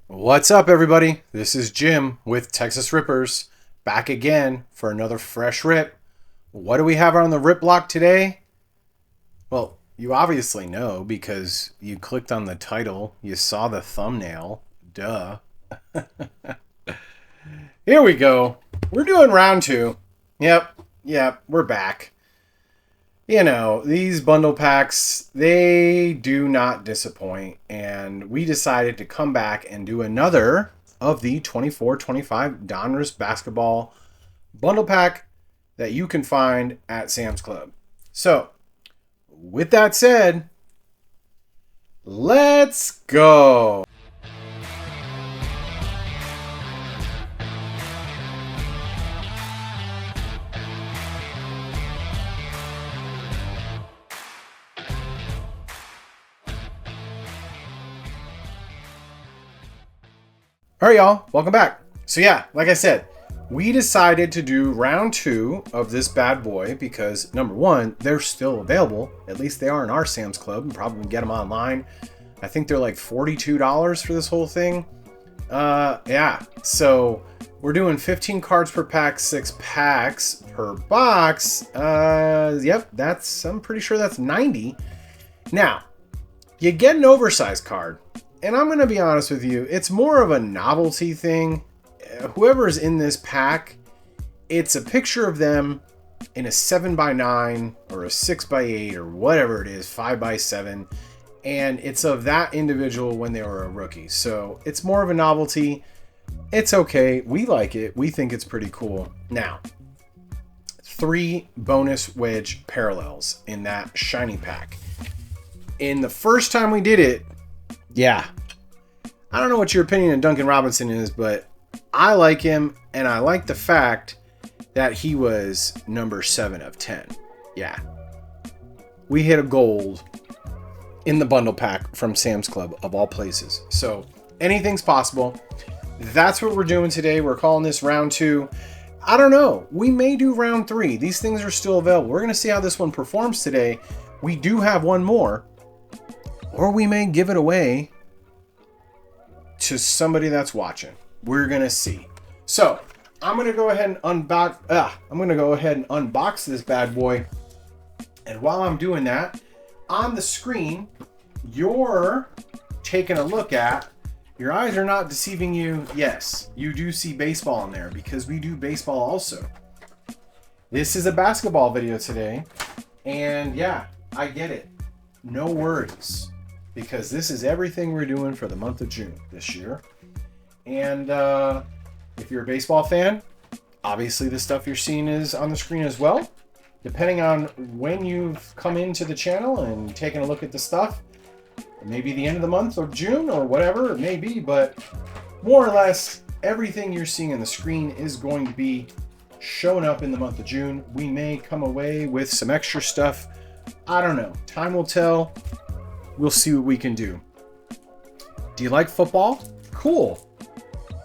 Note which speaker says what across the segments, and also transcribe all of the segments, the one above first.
Speaker 1: What's up, everybody? This is Jim with Texas Rippers, back again for another fresh rip. What do we have on the rip block today? Well, you obviously know because you clicked on the title, you saw the thumbnail. Duh. Here we go. We're doing round two. Yep, we're back. You know, these bundle packs, they do not disappoint. And we decided to come back and do another of the 24-25 Donruss Basketball Bundle Pack that you can find at Sam's Club. So, with that said, let's go. All right, y'all, welcome back. So yeah, like I said, we decided to do round two of this bad boy because number one, they're still available. At least they are in our Sam's Club. You probably can get them online. I think they're like $42 for this whole thing. Yeah, so we're doing 15 cards per pack, 6 packs per box. Yep, I'm pretty sure that's 90. Now, you get an oversized card. And I'm going to be honest with you, it's more of a novelty thing. Whoever's in this pack, it's a picture of them in a 7x9 or a 6x8 or whatever it is, 5x7. And it's of that individual when they were a rookie. So it's more of a novelty. It's okay. We like it. We think it's pretty cool. Now, 3 bonus wedge parallels in that shiny pack. In the first time we did it, yeah. I don't know what your opinion of Duncan Robinson is, but I like him, and I like the fact that he was number 7 of 10. Yeah. We hit a gold in the bundle pack from Sam's Club, of all places. So, anything's possible. That's what we're doing today. We're calling this round 2. I don't know. We may do round 3. These things are still available. We're going to see how this one performs today. We do have one more. Or we may give it away to somebody that's watching. We're gonna see. So I'm gonna go ahead and unbox this bad boy. And while I'm doing that, on the screen, you're taking a look at. Your eyes are not deceiving you. Yes, you do see baseball in there because we do baseball also. This is a basketball video today, and yeah, I get it. No worries. Because this is everything we're doing for the month of June this year. And if you're a baseball fan, obviously the stuff you're seeing is on the screen as well. Depending on when you've come into the channel and taken a look at the stuff, maybe the end of the month of June or whatever it may be, but more or less everything you're seeing on the screen is going to be showing up in the month of June. We may come away with some extra stuff. I don't know. Time will tell. We'll see what we can do. Do you like football? Cool.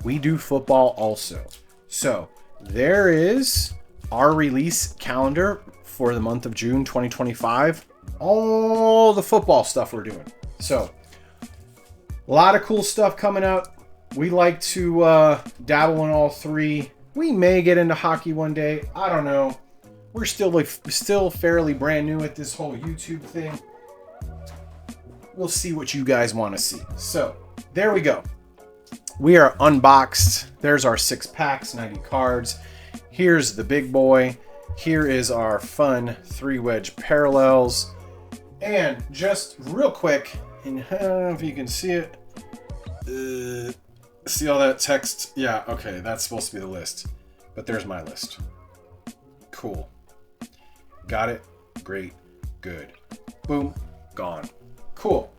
Speaker 1: We do football also. So there is our release calendar for the month of June 2025. All the football stuff we're doing. So a lot of cool stuff coming up. We like to dabble in all 3. We may get into hockey one day. I don't know. We're still fairly brand new at this whole YouTube thing. We'll see what you guys want to see. So there we go. We are unboxed. There's our 6 packs, 90 cards. Here's the big boy. Here is our fun 3 wedge parallels. And just real quick, and I don't know if you can see it. See all that text? Yeah, okay, that's supposed to be the list. But there's my list. Cool. Got it? Great. Good. Boom. Gone. Cool.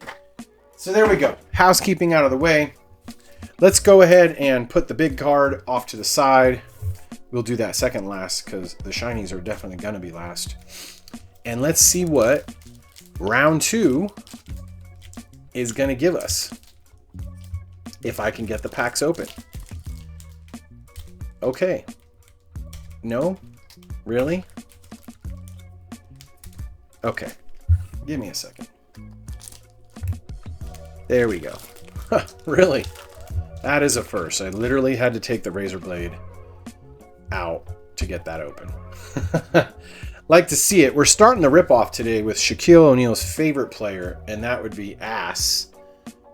Speaker 1: So there we go. Housekeeping out of the way. Let's go ahead and put the big card off to the side. We'll do that second last because the shinies are definitely going to be last. And let's see what round 2 is going to give us. If I can get the packs open. Okay. No? Really? Okay. Give me a second. There we go. Really? That is a first. I literally had to take the razor blade out to get that open. Like to see it. We're starting the rip-off today with Shaquille O'Neal's favorite player, and that would be ass,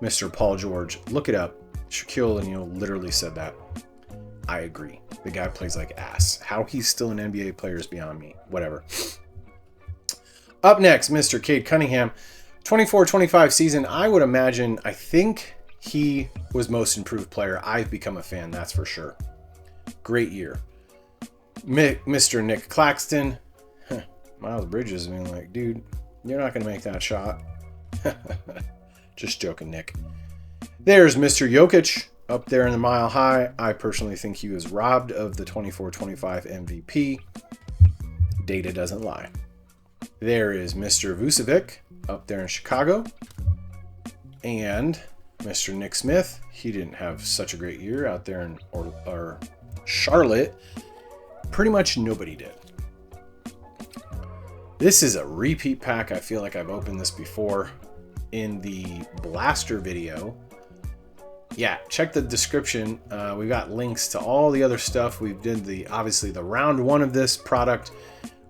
Speaker 1: Mr. Paul George. Look it up. Shaquille O'Neal literally said that. I agree. The guy plays like ass. How he's still an NBA player is beyond me. Whatever. Up next, Mr. Cade Cunningham. 24-25 season. I would imagine, I think he was most improved player. I've become a fan, that's for sure. Great year. Mr. Nick Claxton. Miles Bridges being like, dude, you're not going to make that shot. Just joking, Nick. There's Mr. Jokic up there in the mile high. I personally think he was robbed of the 24-25 MVP. Data doesn't lie. There is Mr. Vucevic up there in Chicago. And Mr. Nick Smith. He didn't have such a great year out there in Charlotte. Pretty much nobody did. This is a repeat pack. I feel like I've opened this before in the Blaster video. Yeah, check the description. We've got links to all the other stuff. We did obviously the round 1 of this product.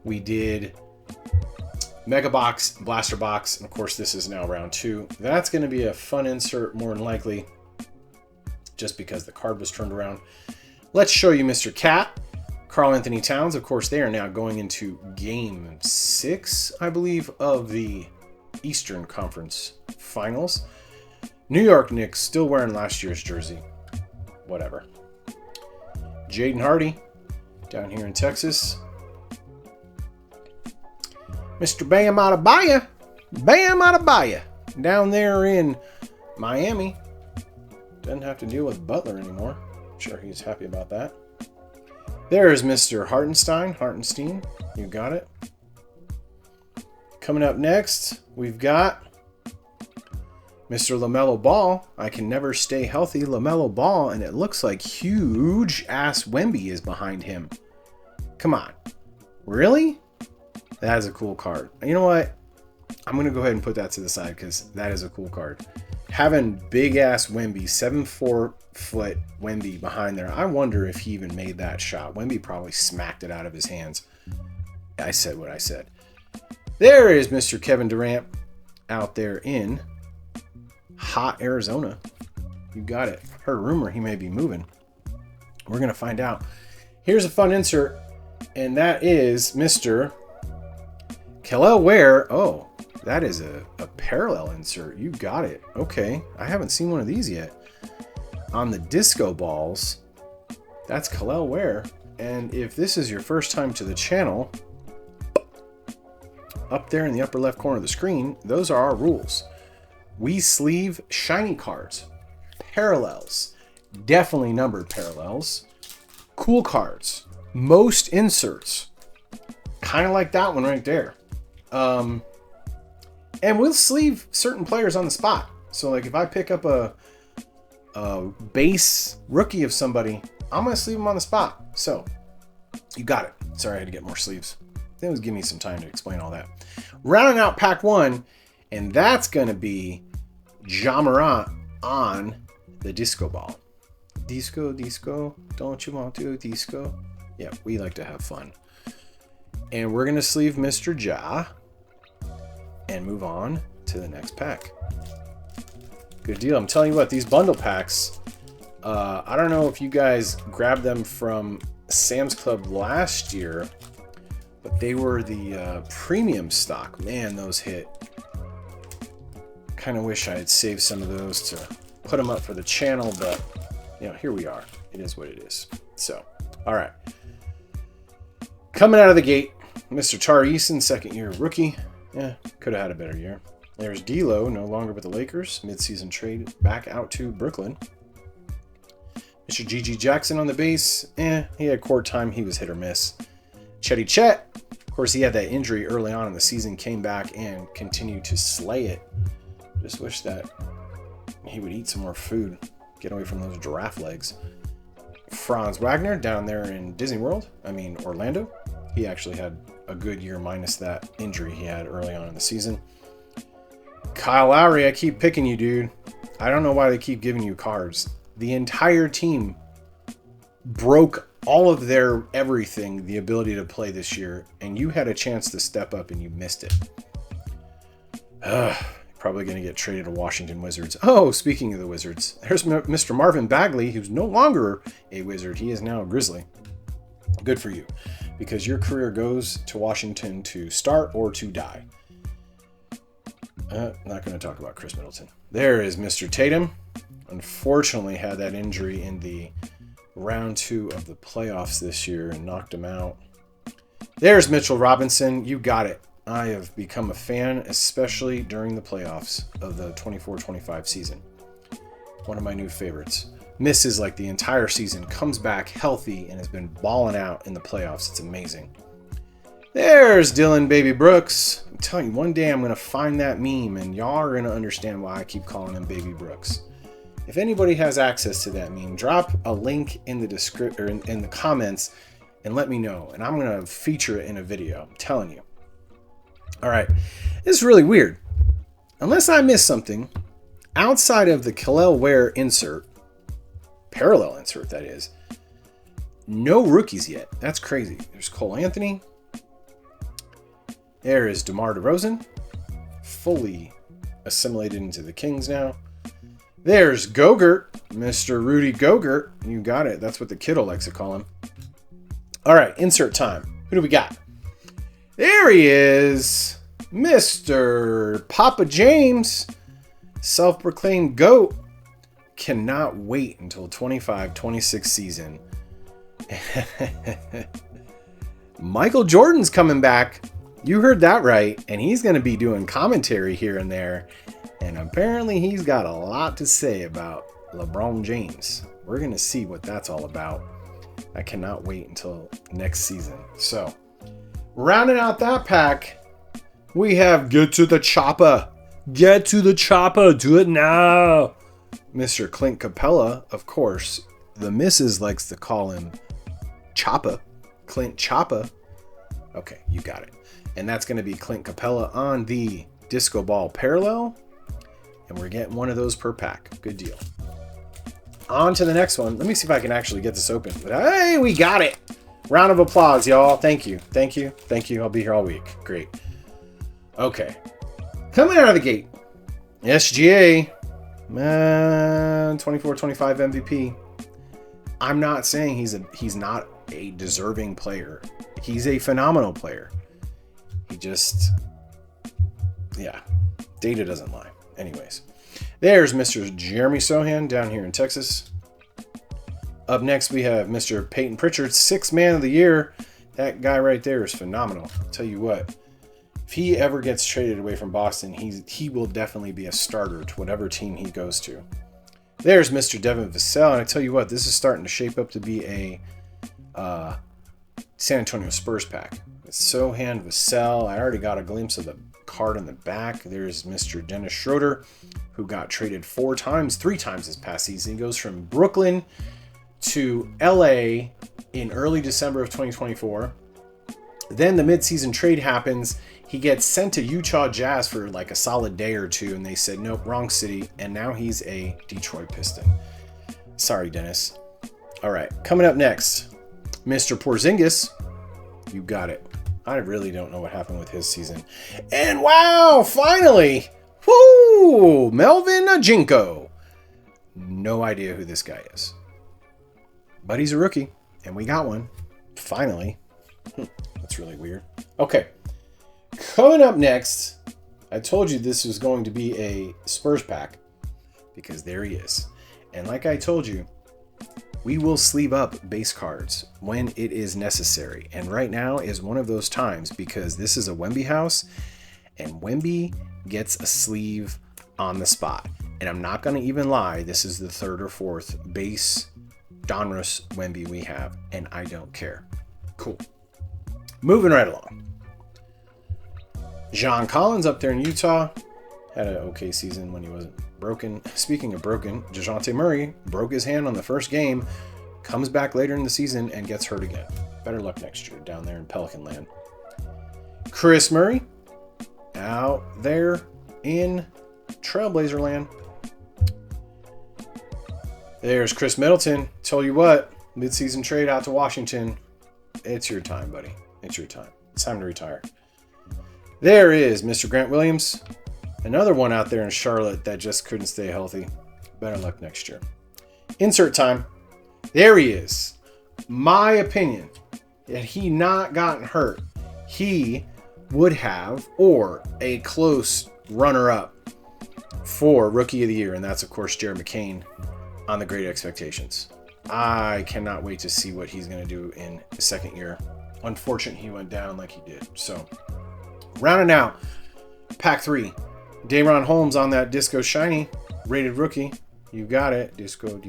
Speaker 1: We did Mega Box, Blaster Box, and of course this is now round 2. That's going to be a fun insert more than likely, just because the card was turned around. Let's show you Mr. Cat. Karl Anthony Towns, of course, they are now going into Game 6, I believe, of the Eastern Conference Finals. New York Knicks still wearing last year's jersey. Whatever. Jaden Hardy down here in Texas. Mr. Bam Adebayo. Bam Adebayo down there in Miami. Doesn't have to deal with Butler anymore. I'm sure he's happy about that. There's Mr. Hartenstein. You got it. Coming up next, we've got Mr. LaMelo Ball. I can never stay healthy. LaMelo Ball, and it looks like huge ass Wemby is behind him. Come on. Really? That is a cool card. You know what? I'm going to go ahead and put that to the side because that is a cool card. Having big ass Wemby, 7'4" Wemby behind there. I wonder if he even made that shot. Wemby probably smacked it out of his hands. I said what I said. There is Mr. Kevin Durant out there in hot Arizona. You got it. Heard a rumor he may be moving. We're going to find out. Here's a fun insert, and that is Mr. Kel'el Ware. Oh, that is a parallel insert. You got it. Okay. I haven't seen one of these yet. On the disco balls, that's Kel'el Ware. And if this is your first time to the channel, up there in the upper left corner of the screen, those are our rules. We sleeve shiny cards, parallels, definitely numbered parallels, cool cards, most inserts, kind of like that one right there. And we'll sleeve certain players on the spot. So like if I pick up a base rookie of somebody, I'm going to sleeve them on the spot. So you got it. Sorry, I had to get more sleeves. That was give me some time to explain all that. Rounding out pack 1, and that's going to be Ja Morant on the disco ball. Disco, don't you want to disco? Yeah, we like to have fun. And we're going to sleeve Mr. Ja and move on to the next pack. Good deal. I'm telling you what, these bundle packs, I don't know if you guys grabbed them from Sam's Club last year, but they were the premium stock. Man, those hit. Kind of wish I had saved some of those to put them up for the channel, but you know, here we are. It is what it is. So, all right. Coming out of the gate, Mr. Tari Eason, second year rookie. Yeah, could have had a better year. There's D'Lo, no longer with the Lakers. Mid-season trade back out to Brooklyn. Mr. G.G. Jackson on the base. He had court time. He was hit or miss. Chetty Chet. Of course, he had that injury early on in the season. Came back and continued to slay it. Just wish that he would eat some more food. Get away from those giraffe legs. Franz Wagner down there in Orlando. He actually had a good year minus that injury he had early on in the season. Kyle Lowry, I keep picking you, dude. I don't know why they keep giving you cards. The entire team broke all of their everything, the ability to play this year, and you had a chance to step up and you missed it. Probably going to get traded to Washington Wizards. Oh, speaking of the Wizards, there's Mr. Marvin Bagley, who's no longer a Wizard. He is now a Grizzly. Good for you, because your career goes to Washington to start or to die. Not going to talk about Chris Middleton. There is Mr. Tatum. Unfortunately, had that injury in the round 2 of the playoffs this year and knocked him out. There's Mitchell Robinson. You got it. I have become a fan, especially during the playoffs of the 24-25 season. One of my new favorites. Misses like the entire season, comes back healthy, and has been balling out in the playoffs. It's amazing. There's Dylan Baby Brooks. I'm telling you, one day I'm going to find that meme, and y'all are going to understand why I keep calling him Baby Brooks. If anybody has access to that meme, drop a link in the description or in the comments and let me know, and I'm going to feature it in a video. I'm telling you. All right, this is really weird. Unless I missed something, outside of the Kel'el Ware insert, parallel insert that is, no rookies yet. That's crazy. There's Cole Anthony. There is DeMar DeRozan, fully assimilated into the Kings now. There's Gogurt, Mr. Rudy Gogurt. You got it. That's what the kiddo likes to call him. All right, insert time. Who do we got? There he is, Mr. Papa James, self-proclaimed GOAT. Cannot wait until 25-26 season. Michael Jordan's coming back. You heard that right. And he's going to be doing commentary here and there. And apparently he's got a lot to say about LeBron James. We're going to see what that's all about. I cannot wait until next season. So, rounding out that pack, we have Get to the Chopper. Get to the Chopper. Do it now. Mr. Clint Capella, of course. The missus likes to call him Choppa. Clint Choppa. Okay, you got it. And that's going to be Clint Capella on the Disco Ball Parallel. And we're getting one of those per pack. Good deal. On to the next one. Let me see if I can actually get this open. But hey, we got it. Round of applause, y'all. Thank you. Thank you. Thank you. I'll be here all week. Great. Okay. Coming out of the gate. SGA. Man, 24-25 MVP. I'm not saying he's not a deserving player. He's a phenomenal player. He just, yeah, data doesn't lie. Anyways, there's Mr. Jeremy Sohan down here in Texas. Up next, we have Mr. Peyton Pritchard, 6th man of the year. That guy right there is phenomenal. I'll tell you what, if he ever gets traded away from Boston, he will definitely be a starter to whatever team he goes to. There's Mr. Devin Vassell, and I tell you what, this is starting to shape up to be a San Antonio Spurs pack. It's Sohan, Vassell. I already got a glimpse of the card in the back. There's Mr. Dennis Schroeder, who got traded 3 times this past season. He goes from Brooklyn to LA in early December of 2024. Then the midseason trade happens. He gets sent to Utah Jazz for like a solid day or two, and they said, nope, wrong city. And now he's a Detroit Piston. Sorry, Dennis. All right, coming up next, Mr. Porzingis. You got it. I really don't know what happened with his season. And wow, finally, whoo, Melvin Ajinko. No idea who this guy is. But he's a rookie, and we got one. Finally. That's really weird. Okay. Coming up next, I told you this was going to be a Spurs pack, because there he is. And like I told you, we will sleeve up base cards when it is necessary. And right now is one of those times, because this is a Wemby house, and Wemby gets a sleeve on the spot. And I'm not going to even lie, this is the 3rd or 4th base Donruss Wemby we have, and I don't care. Cool. Moving right along. John Collins up there in Utah had an okay season when he wasn't broken. Speaking of broken, DeJounte Murray broke his hand on the first game, comes back later in the season, and gets hurt again. Better luck next year down there in Pelican Land. Chris Murray out there in Trailblazer Land. There's Chris Middleton. Tell you what, midseason trade out to Washington. It's your time, buddy. It's your time. It's time to retire. There is Mr. Grant Williams. Another one out there in Charlotte that just couldn't stay healthy. Better luck next year. Insert time. There he is. My opinion, had he not gotten hurt, he would have, or a close runner-up for Rookie of the Year, and that's, of course, Jared McCain on the Great Expectations. I cannot wait to see what he's going to do in his second year. Unfortunate he went down like he did. So, rounding out Pack 3. Day'Ron Holmes on that Disco Shiny, rated rookie. You got it. Disco.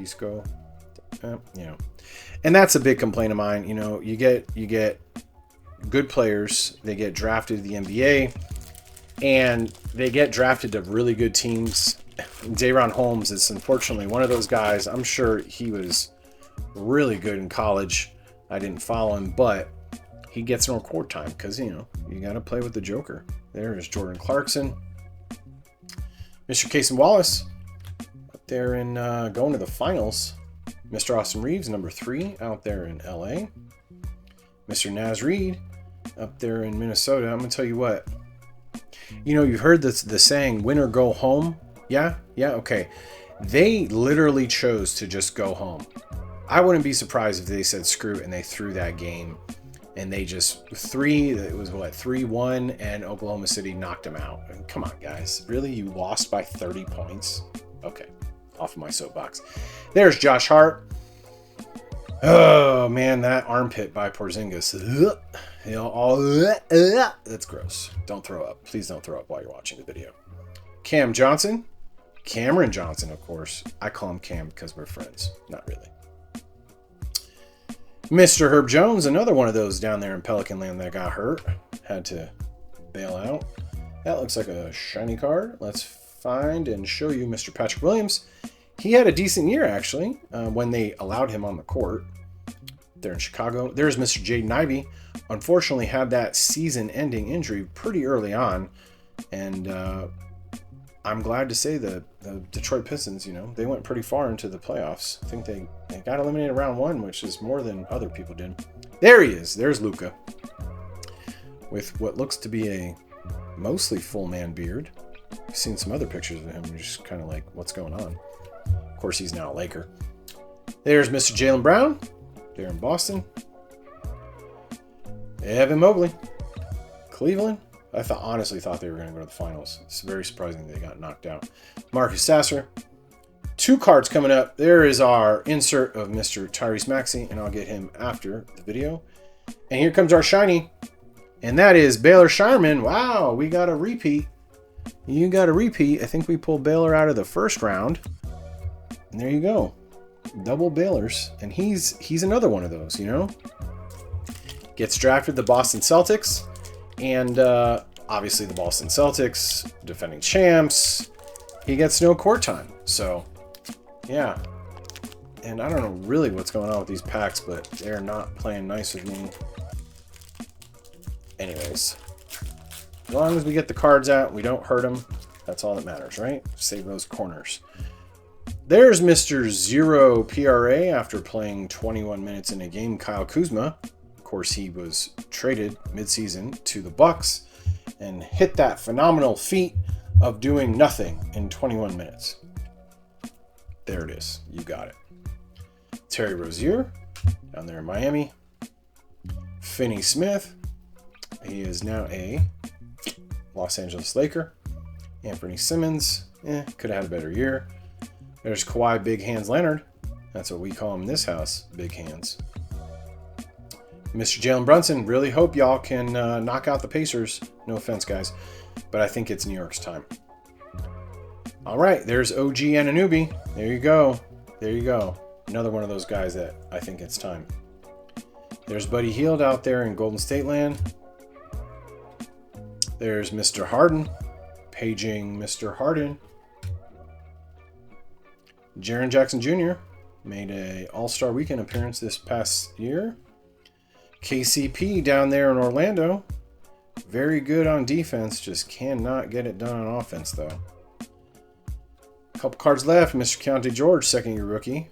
Speaker 1: And that's a big complaint of mine. You get good players. They get drafted to the NBA, and they get drafted to really good teams. Day'Ron Holmes is unfortunately one of those guys. I'm sure he was really good in college. I didn't follow him, but he gets no court time because, you got to play with the Joker. There's Jordan Clarkson. Mr. Casey Wallace up there in going to the finals. Mr. Austin Reeves, number 3, out there in LA. Mr. Naz Reid up there in Minnesota. I'm going to tell you what. You've heard the saying, win or go home. Yeah, okay. They literally chose to just go home. I wouldn't be surprised if they said screw it and they threw that game. And they just, it was 3-1, and Oklahoma City knocked them out. Come on, guys. Really? You lost by 30 points? Okay. Off of my soapbox. There's Josh Hart. Oh, man, that armpit by Porzingis. That's gross. Don't throw up. Please don't throw up while you're watching the video. Cameron Johnson, of course. I call him Cam because we're friends. Not really. Mr. Herb Jones, another one of those down there in Pelican Land that got hurt. Had to bail out. That looks like a shiny card. Let's find and show you Mr. Patrick Williams. He had a decent year, actually, when they allowed him on the court. There in Chicago. There's Mr. Jaden Ivey. Unfortunately, had that season-ending injury pretty early on. And I'm glad to say the Detroit Pistons, they went pretty far into the playoffs. I think they got eliminated round 1, which is more than other people did. There he is. There's Luka. With what looks to be a mostly full man beard. I've seen some other pictures of him. You're just kind of like, what's going on? Of course, he's now a Laker. There's Mr. Jaylen Brown. There in Boston. Evan Mobley. Cleveland. I honestly thought they were going to go to the finals. It's very surprising they got knocked out. Marcus Sasser. 2 cards coming up. There is our insert of Mr. Tyrese Maxey, and I'll get him after the video. And here comes our shiny, and that is Baylor Shireman. Wow, we got a repeat. You got a repeat. I think we pulled Baylor out of the first round. And there you go. Double Baylors. And he's another one of those, Gets drafted the Boston Celtics. And obviously the Boston Celtics, defending champs, he gets no court time. So, yeah. And I don't know really what's going on with these packs, but they're not playing nice with me. Anyways, as long as we get the cards out, we don't hurt them, that's all that matters, right? Save those corners. There's Mr. 0 PRA after playing 21 minutes in a game, Kyle Kuzma. Of course, he was traded midseason to the Bucks and hit that phenomenal feat of doing nothing in 21 minutes. There it is. You got it. Terry Rozier down there in Miami. Finney Smith. He is now a Los Angeles Laker. Anthony Simmons. Could have had a better year. There's Kawhi Big Hands Leonard. That's what we call him in this house. Big Hands. Mr. Jalen Brunson, really hope y'all can knock out the Pacers. No offense, guys, but I think it's New York's time. All right, there's OG Anunoby. There you go. There you go. Another one of those guys that I think it's time. There's Buddy Hield out there in Golden State land. There's Mr. Harden. Paging Mr. Harden. Jaren Jackson Jr. made a All-Star Weekend appearance this past year. KCP down there in Orlando. Very good on defense. Just cannot get it done on offense, though. Couple cards left. Mr. Keontae George, second-year rookie.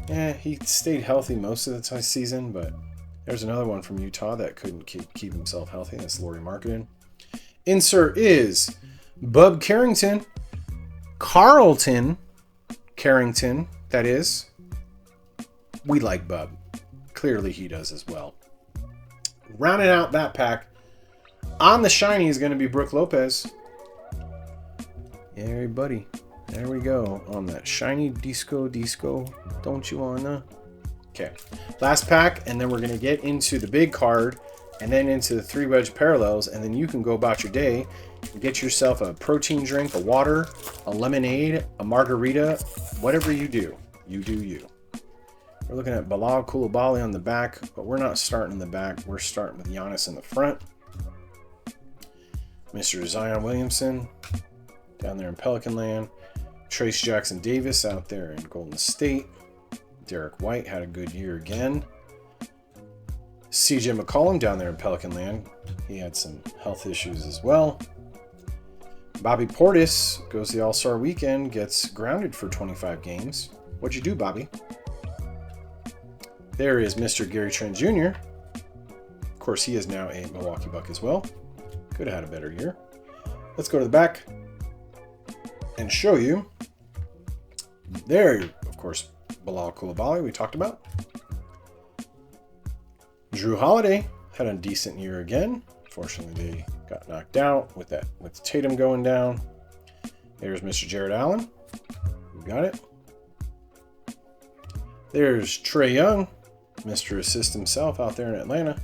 Speaker 1: Yeah, he stayed healthy most of the season, but there's another one from Utah that couldn't keep himself healthy. That's Lauri Markkanen. Insert is Bub Carrington. Carlton Carrington, that is. We like Bub. Clearly he does as well. Rounding out that pack, on the shiny is going to be Brook Lopez. Yeah, buddy. There we go. On that shiny disco. Don't you wanna? Okay. Last pack, and then we're going to get into the big card, and then into the 3 wedge parallels, and then you can go about your day and get yourself a protein drink, a water, a lemonade, a margarita, whatever you do. You do you. We're looking at Bilal Coulibaly on the back, but we're not starting in the back. We're starting with Giannis in the front. Mr. Zion Williamson down there in Pelican Land. Trace Jackson Davis out there in Golden State. Derek White had a good year again. CJ McCollum down there in Pelican Land. He had some health issues as well. Bobby Portis goes the All-Star weekend, gets grounded for 25 games. What'd you do, Bobby? There is Mr. Gary Trent Jr. Of course, he is now a Milwaukee Buck as well. Could have had a better year. Let's go to the back and show you. There, of course, Bilal Coulibaly we talked about. Drew Holiday had a decent year again. Fortunately, they got knocked out with Tatum going down. There's Mr. Jared Allen. You got it. There's Trae Young, Mr. Assist himself out there in Atlanta.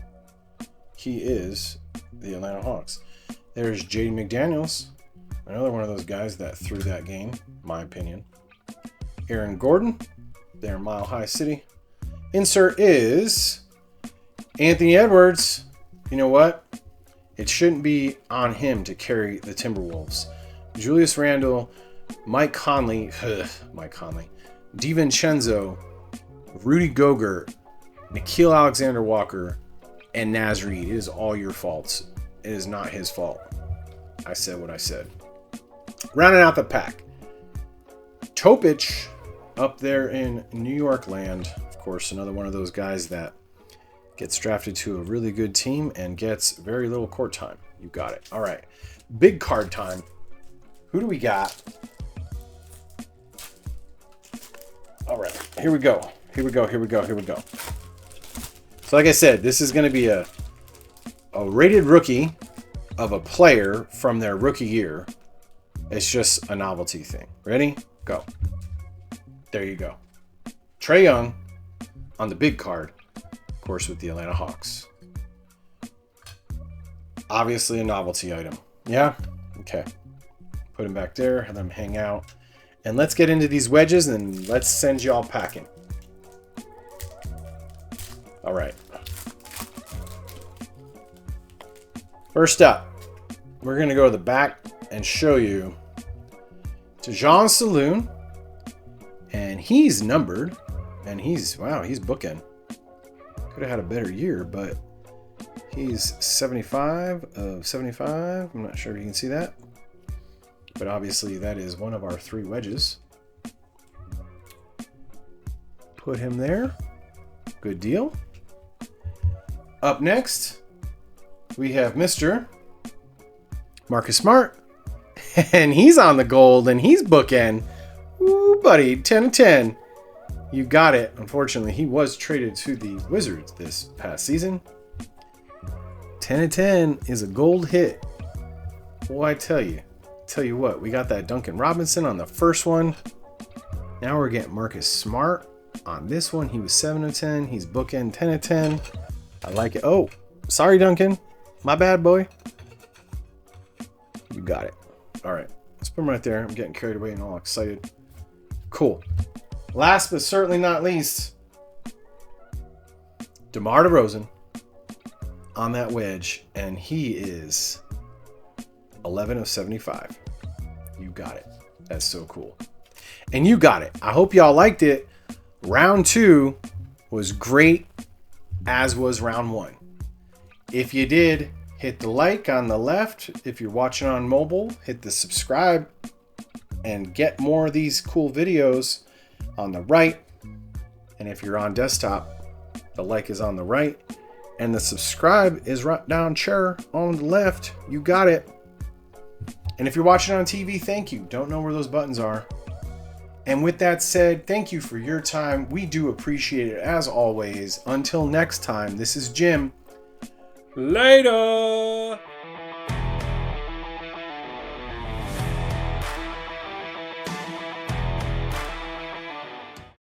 Speaker 1: He is the Atlanta Hawks. There's Jaden McDaniels, another one of those guys that threw that game, in my opinion. Aaron Gordon, there in Mile High City. Insert is Anthony Edwards. You know what? It shouldn't be on him to carry the Timberwolves. Julius Randle, Mike Conley, DiVincenzo, Rudy Gobert, Nickeil Alexander-Walker, and Naz Reid. It is all your faults. It is not his fault. I said what I said. Rounding out the pack. Topic up there in New York land. Of course, another one of those guys that gets drafted to a really good team and gets very little court time. You got it. All right. Big card time. Who do we got? All right. Here we go. Here we go. So like I said, this is going to be a rated rookie of a player from their rookie year. It's just a novelty thing. Ready? Go. There you go. Trae Young on the big card, of course, with the Atlanta Hawks. Obviously a novelty item. Yeah? Okay. Put him back there, have them hang out. And let's get into these wedges and let's send you all packing. All right. First up, we're going to go to the back and show you Tejan Saloon. And he's numbered. And he's booking. Could have had a better year, but he's 75 of 75. I'm not sure if you can see that. But obviously that is one of our 3 wedges. Put him there. Good deal. Up next, we have Mr. Marcus Smart. And he's on the gold and he's bookend. Ooh, buddy, 10 of 10. You got it. Unfortunately, he was traded to the Wizards this past season. 10 of 10 is a gold hit. Boy, I tell you what, we got that Duncan Robinson on the first one. Now we're getting Marcus Smart on this one. He was 7 of 10. He's bookend 10 of 10. I like it. Oh, sorry, Duncan. My bad, boy. You got it. All right. Let's put him right there. I'm getting carried away and all excited. Cool. Last but certainly not least, DeMar DeRozan on that wedge. And he is 11 of 75. You got it. That's so cool. And you got it. I hope y'all liked it. Round 2 was great, as was round 1. If you did, hit the like on the left. If you're watching on mobile, hit the subscribe and get more of these cool videos on the right. And if you're on desktop, the like is on the right. And the subscribe is right down chair on the left. You got it. And if you're watching on TV, thank you. Don't know where those buttons are. And with that said, thank you for your time. We do appreciate it as always. Until next time, this is Jim. Later.